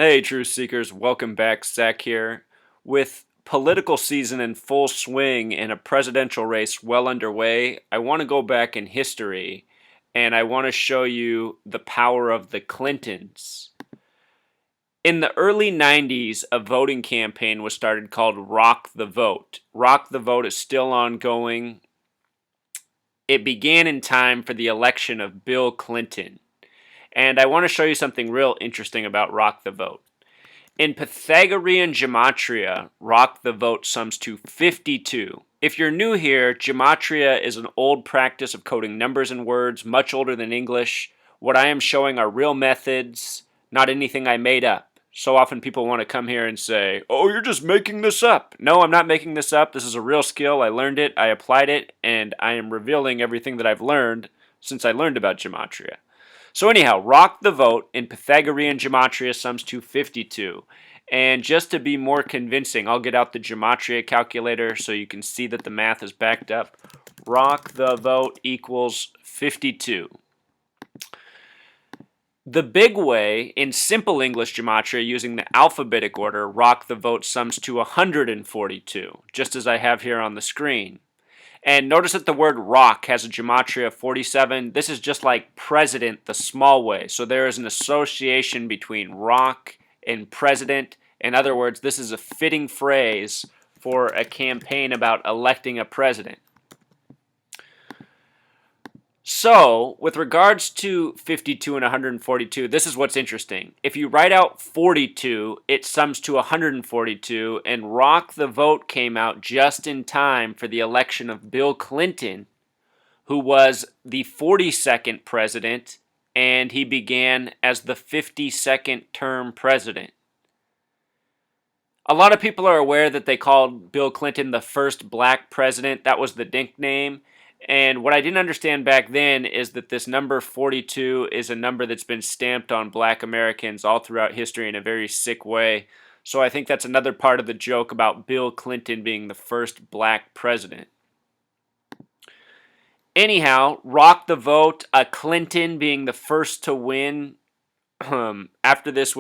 Hey, Truth Seekers, welcome back. Zach here. With political season in full swing and a presidential race well underway, I want to go back in history and I want to show you the power of the Clintons. In the early 90s, a voting campaign was started called Rock the Vote. Rock the Vote is still ongoing. It began in time for the election of Bill Clinton. And I want to show you something real interesting about Rock the Vote. In Pythagorean gematria, rock the vote sums to 52. If you're new here, gematria is an old practice of coding numbers and words, much older than English. What I am showing are real methods, not anything I made up. So often people want to come here and say, "Oh, you're just making this up." No, I'm not making this up. This is a real skill. I learned it, I applied it, and I am revealing everything that I've learned since I learned about gematria. So anyhow, rock the vote in Pythagorean gematria sums to 52. And just to be more convincing, I'll get out the gematria calculator so you can see that the math is backed up. Rock the vote equals 52. The big way, in simple English gematria using the alphabetic order, rock the vote sums to 142, just as I have here on the screen. And notice that the word rock has a gematria of 47. This is just like president the small way. So there is an association between rock and president. In other words, this is a fitting phrase for a campaign about electing a president. So, with regards to 52 and 142, this is what's interesting. If you write out 42, it sums to 142, and Rock the Vote came out just in time for the election of Bill Clinton, who was the 42nd president, and he began as the 52nd term president. A lot of people are aware that they called Bill Clinton the first black president. That was the nickname. And what I didn't understand back then is that this number 42 is a number that's been stamped on black Americans all throughout history in a very sick way. So I think that's another part of the joke about Bill Clinton being the first black president. Anyhow, rock the vote, Clinton being the first to win after this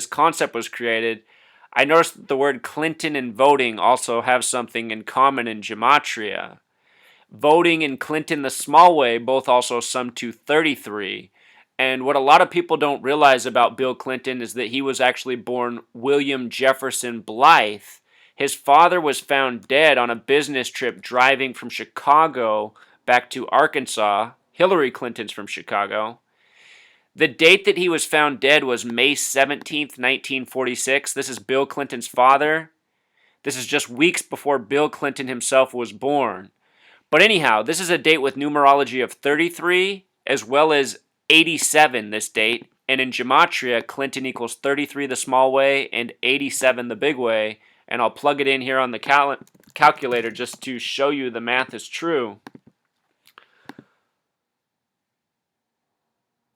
concept was created. I noticed that the word Clinton and voting also have something in common in gematria. Voting and Clinton the small way both also sum to 33. And what a lot of people don't realize about Bill Clinton is that he was actually born William Jefferson Blythe. His father was found dead on a business trip driving from Chicago back to Arkansas. Hillary Clinton's from Chicago. The date that he was found dead was May 17th, 1946. This is Bill Clinton's father. This is just weeks before Bill Clinton himself was born. But anyhow, this is a date with numerology of 33 as well as 87 this date. And in gematria, Clinton equals 33 the small way and 87 the big way. And I'll plug it in here on the calculator just to show you the math is true.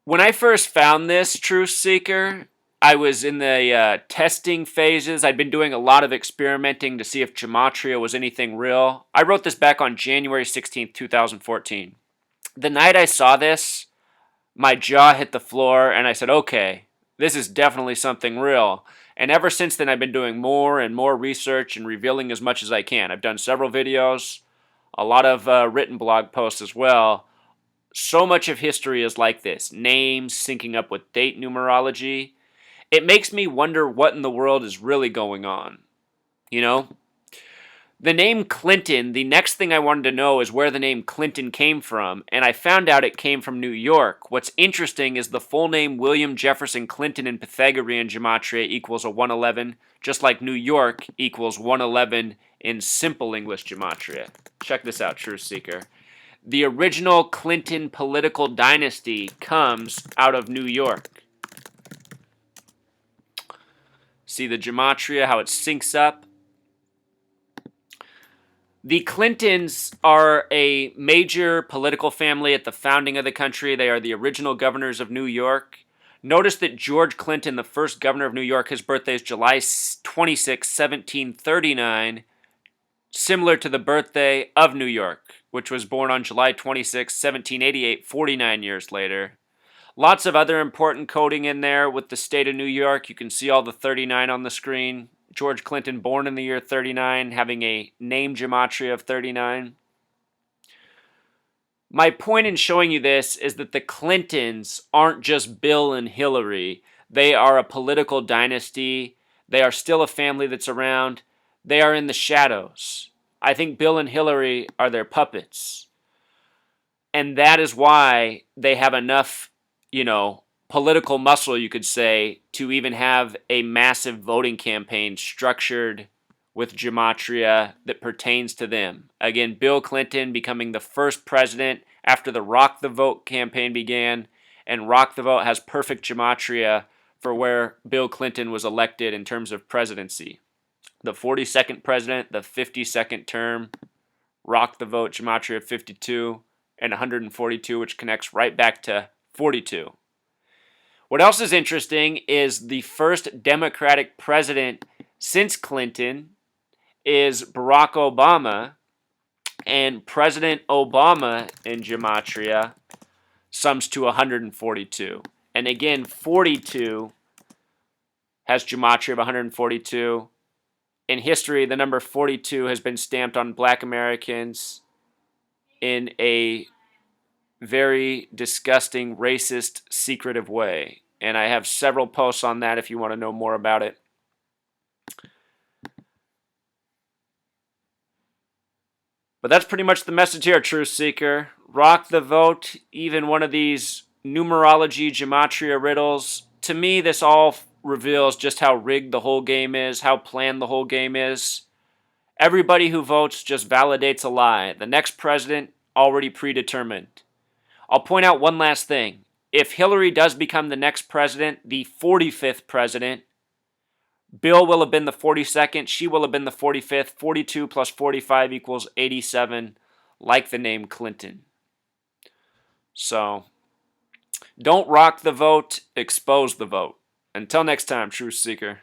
When I first found this, Truth Seeker, I was in the testing phases. I'd been doing a lot of experimenting to see if gematria was anything real. I wrote this back on January 16th, 2014. The night I saw this, my jaw hit the floor and I said, okay, this is definitely something real. And ever since then, I've been doing more and more research and revealing as much as I can. I've done several videos, a lot of written blog posts as well. So much of history is like this, names syncing up with date numerology. It makes me wonder what in the world is really going on. You know? The name Clinton, the next thing I wanted to know is where the name Clinton came from, and I found out it came from New York. What's interesting is the full name William Jefferson Clinton in Pythagorean gematria equals a 111, just like New York equals 111 in simple English gematria. Check this out, Truth Seeker. The original Clinton political dynasty comes out of New York. See the gematria, how it syncs up? The Clintons are a major political family at the founding of the country. They are the original governors of New York. Notice that George Clinton, the first governor of New York, his birthday is July 26, 1739, similar to the birthday of New York, which was born on July 26, 1788, 49 years later. Lots of other important coding in there with the state of New York. You can see all the 39 on the screen. George Clinton, born in the year 39, having a name gematria of 39. My point in showing you this is that the Clintons aren't just Bill and Hillary. They are a political dynasty. They are still a family that's around. They are in the shadows. I think Bill and Hillary are their puppets. And that is why they have enough, political muscle, you could say, to even have a massive voting campaign structured with gematria that pertains to them. Again, Bill Clinton becoming the first president after the Rock the Vote campaign began, and Rock the Vote has perfect gematria for where Bill Clinton was elected in terms of presidency. The 42nd president, the 52nd term, Rock the Vote gematria of 52, and 142, which connects right back to 42. What else is interesting is the first Democratic president since Clinton is Barack Obama, and President Obama in gematria sums to 142. And again, 42 has gematria of 142. In history, the number 42 has been stamped on Black Americans in a very disgusting, racist, secretive way. And I have several posts on that if you want to know more about it. But that's pretty much the message here, Truth Seeker. Rock the vote, even one of these numerology, gematria riddles. To me, this all reveals just how rigged the whole game is, how planned the whole game is. Everybody who votes just validates a lie. The next president already predetermined. I'll point out one last thing. If Hillary does become the next president, the 45th president, Bill will have been the 42nd. She will have been the 45th. 42 plus 45 equals 87, like the name Clinton. So, don't rock the vote, expose the vote. Until next time, Truth Seeker.